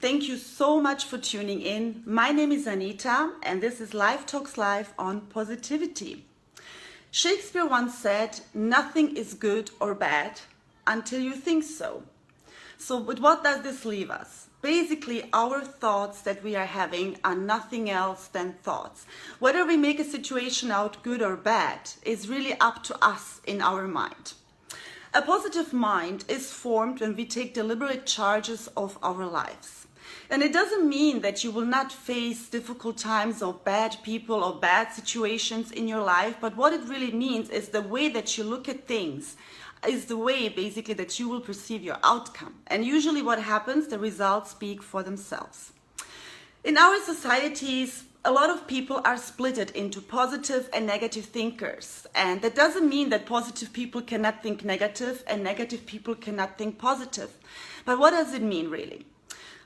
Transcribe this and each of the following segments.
Thank you so much for tuning in. My name is Anita, and this is Life Talks Live on Positivity. Shakespeare once said, "Nothing is good or bad until you think so." So, with what does this leave us? Basically, our thoughts that we are having are nothing else than thoughts. Whether we make a situation out good or bad is really up to us in our mind. A positive mind is formed when we take deliberate charges of our lives. And it doesn't mean that you will not face difficult times or bad people or bad situations in your life, but what it really means is the way that you look at things is the way basically that you will perceive your outcome. And usually what happens, the results speak for themselves. In our societies, a lot of people are splitted into positive and negative thinkers. And that doesn't mean that positive people cannot think negative and negative people cannot think positive. But what does it mean really?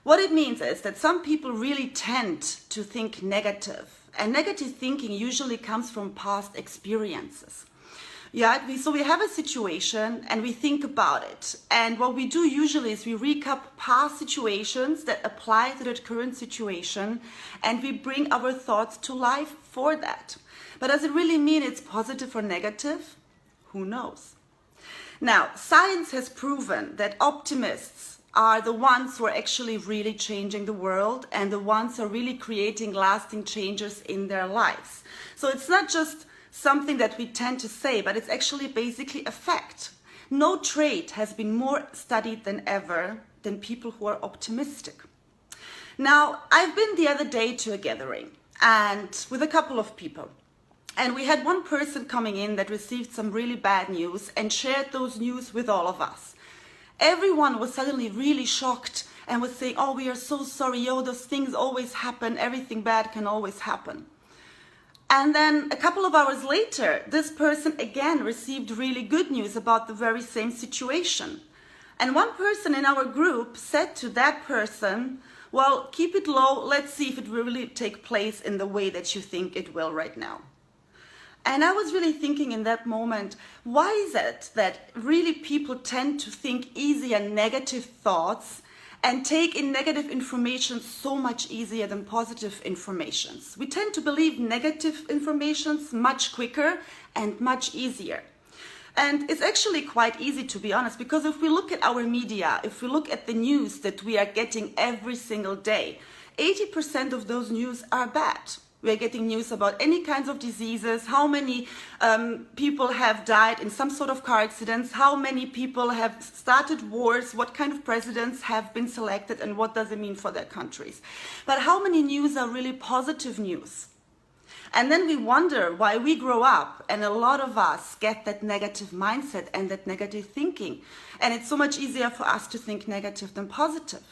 What it means is that some people really tend to think negative. And negative thinking usually comes from past experiences. So we have a situation and we think about it. And what we do usually is we recap past situations that apply to that current situation and we bring our thoughts to life for that. But does it really mean it's positive or negative? Who knows? Now, science has proven that optimists are the ones who are actually really changing the world and the ones who are really creating lasting changes in their lives. So it's not just something that we tend to say, but it's actually basically a fact. No trait has been more studied than ever than people who are optimistic. Now, I've been the other day to a gathering and with a couple of people. And we had one person coming in that received some really bad news and shared those news with all of us. Everyone was suddenly really shocked and was saying, "Oh, we are so sorry, those things always happen, everything bad can always happen." And then a couple of hours later, this person again received really good news about the very same situation. And one person in our group said to that person, "Well, keep it low, let's see if it will really take place in the way that you think it will right now." And I was really thinking in that moment, why is it that really people tend to think easy and negative thoughts and take in negative information so much easier than positive informations? We tend to believe negative informations much quicker and much easier. And it's actually quite easy, to be honest, because if we look at our media, if we look at the news that we are getting every single day, 80% of those news are bad. We are getting news about any kinds of diseases, how many people have died in some sort of car accidents, how many people have started wars, what kind of presidents have been selected, and what does it mean for their countries. But how many news are really positive news? And then we wonder why we grow up and a lot of us get that negative mindset and that negative thinking. And it's so much easier for us to think negative than positive.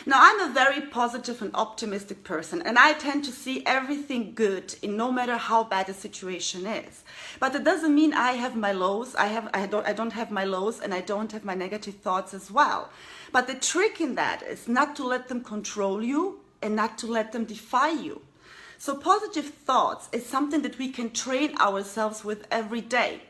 Now, I'm a very positive and optimistic person, and I tend to see everything good in no matter how bad the situation is. But it doesn't mean I have my lows. I don't have my lows, and I don't have my negative thoughts as well. But the trick in that is not to let them control you and not to let them defy you. So positive thoughts is something that we can train ourselves with every day.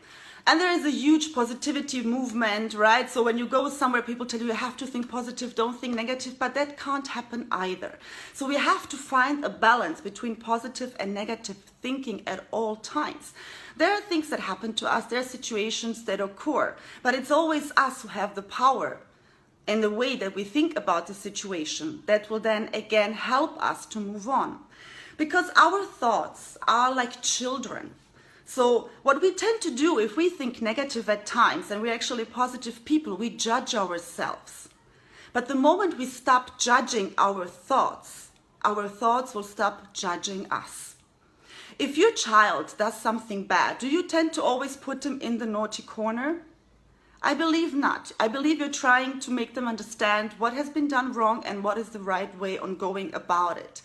And there is a huge positivity movement, right? So when you go somewhere, people tell you have to think positive, don't think negative, but that can't happen either. So we have to find a balance between positive and negative thinking at all times. There are things that happen to us, there are situations that occur, but it's always us who have the power in the way that we think about the situation that will then again help us to move on. Because our thoughts are like children. So what we tend to do if we think negative at times and we're actually positive people, we judge ourselves. But the moment we stop judging our thoughts will stop judging us. If your child does something bad, do you tend to always put them in the naughty corner? I believe not. I believe you're trying to make them understand what has been done wrong and what is the right way on going about it.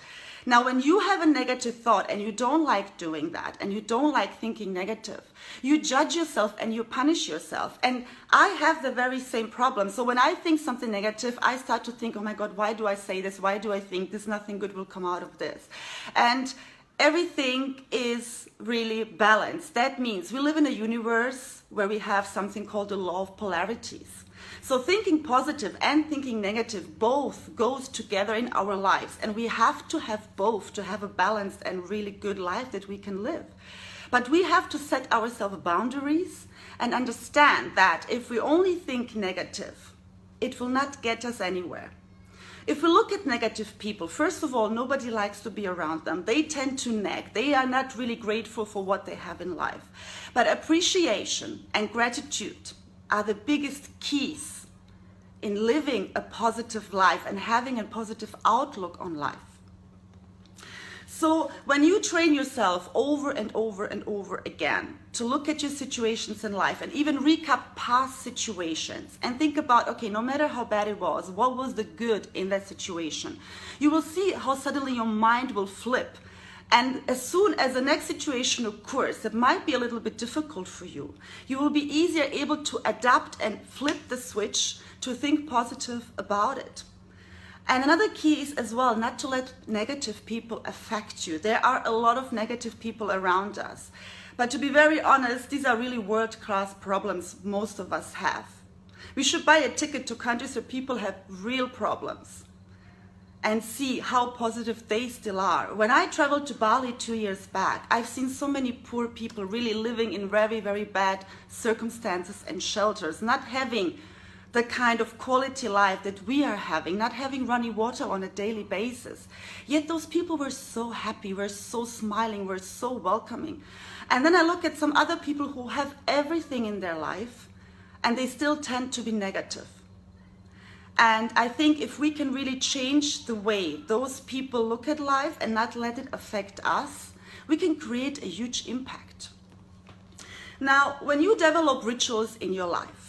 Now, when you have a negative thought and you don't like doing that and you don't like thinking negative, you judge yourself and you punish yourself. And I have the very same problem. So when I think something negative, I start to think, oh my God, why do I say this? Why do I think this? Nothing good will come out of this. And everything is really balanced. That means we live in a universe where we have something called the law of polarities. So thinking positive and thinking negative both goes together in our lives, and we have to have both to have a balanced and really good life that we can live. But we have to set ourselves boundaries and understand that if we only think negative, it will not get us anywhere. If we look at negative people, first of all, nobody likes to be around them. They tend to nag. They are not really grateful for what they have in life. But appreciation and gratitude are the biggest keys in living a positive life and having a positive outlook on life. So when you train yourself over and over and over again to look at your situations in life and even recap past situations and think about, okay, no matter how bad it was, what was the good in that situation, you will see how suddenly your mind will flip. And as soon as the next situation occurs that might be a little bit difficult for you, you will be easier able to adapt and flip the switch to think positive about it. And another key is as well not to let negative people affect you. There are a lot of negative people around us. But to be very honest, these are really world-class problems most of us have. We should buy a ticket to countries where people have real problems and see how positive they still are. When I traveled to Bali 2 years back, I've seen so many poor people really living in very, very bad circumstances and shelters, not having the kind of quality life that we are having, not having running water on a daily basis. Yet those people were so happy, were so smiling, were so welcoming. And then I look at some other people who have everything in their life and they still tend to be negative. And I think if we can really change the way those people look at life and not let it affect us, we can create a huge impact. Now, when you develop rituals in your life,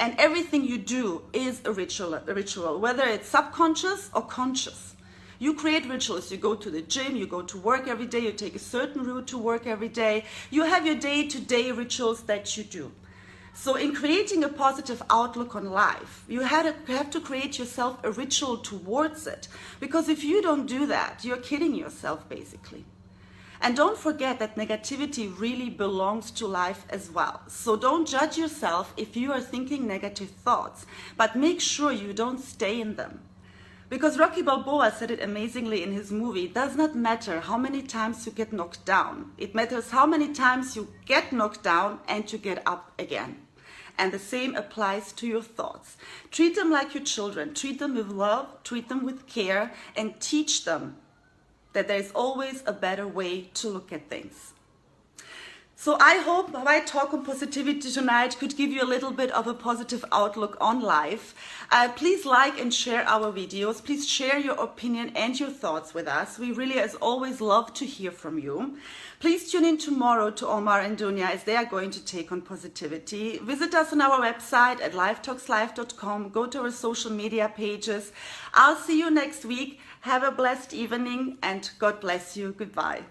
and everything you do is a ritual, whether it's subconscious or conscious. You create rituals. You go to the gym, you go to work every day, you take a certain route to work every day. You have your day-to-day rituals that you do. So in creating a positive outlook on life, you have to create yourself a ritual towards it. Because if you don't do that, you're kidding yourself, basically. And don't forget that negativity really belongs to life as well. So don't judge yourself if you are thinking negative thoughts, but make sure you don't stay in them. Because Rocky Balboa said it amazingly in his movie, it does not matter how many times you get knocked down. It matters how many times you get knocked down and you get up again. And the same applies to your thoughts. Treat them like your children. Treat them with love, treat them with care, and teach them that there's always a better way to look at things. So I hope my talk on positivity tonight could give you a little bit of a positive outlook on life. Please like and share our videos. Please share your opinion and your thoughts with us. We really, as always, love to hear from you. Please tune in tomorrow to Omar and Dunya as they are going to take on positivity. Visit us on our website at livetalkslive.com. Go to our social media pages. I'll see you next week. Have a blessed evening and God bless you. Goodbye.